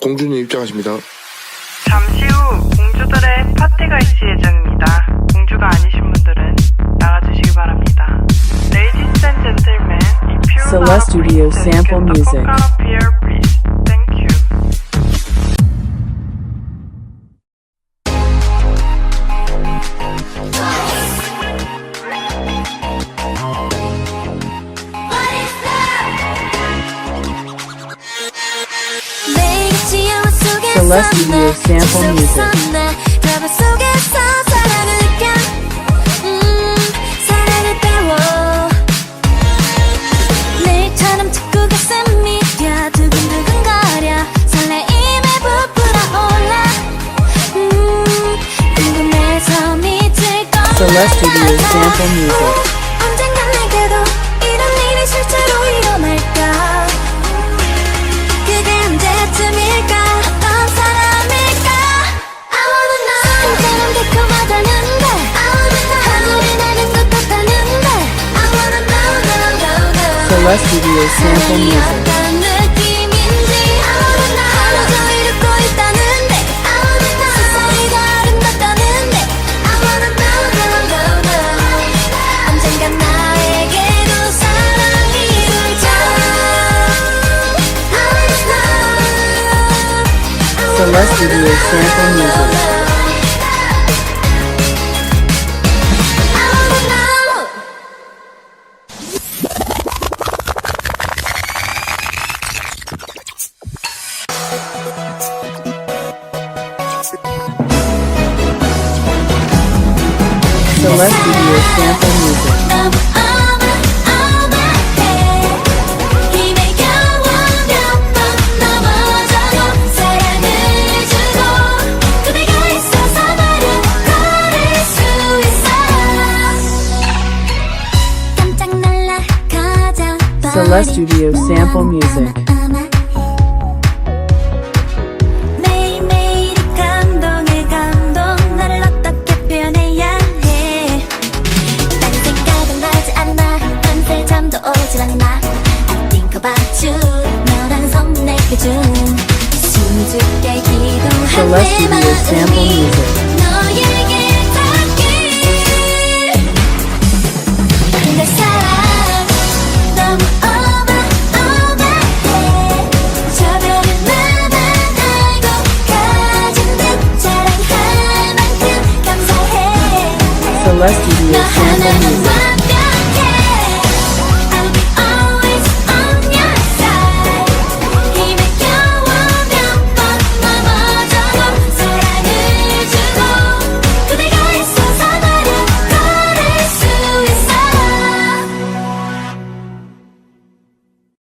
공주님 입장하십니다. 잠시 후 공주들의 파티가 있을 예정입니다. 공주가 아니신 분들은 나가주시기 바랍니다. Ladies and gentlemen, if you Celeste Studio sample music. Come up here, please. Thank you. Celeste Studio sample music. Celeste Studio sample music. 언젠간 내게도 이런 일이 실제로 일어날까? 그게 언제쯤일까? 어떤 사람일까? I wanna know. 한사람 달콤하다는데 I wanna know. 하늘이 나는 것 같다는데 I wanna know, know, know, know. Celeste Studio sample music. 어떤 느낌인지 I wanna know. 하나도 이루고 있다는데 I wanna know. 세상이 더 아름답다는데 I wanna know, know, know, know. 언젠간 나에게도 사랑이 울자 I wanna know. Celeste Studio sample music. Celeste Studio sample music. Celeste Studio sample music. 매일매일이 감동에 감동 나를 어떻게 표현해야 해 다른 생각은 나지 않아 밤새 잠도 오질 않아 I think about you 너란 손 내게 준 숨죽게 기도한 Celeste 내 Studio sample 마음이 music. 너에게 닿길 내 사랑 너무 어마어마해 저 별은 나만 알고 가진 듯 자랑할 만큼 감사해 Celeste Studio 너 sample 하나는 music.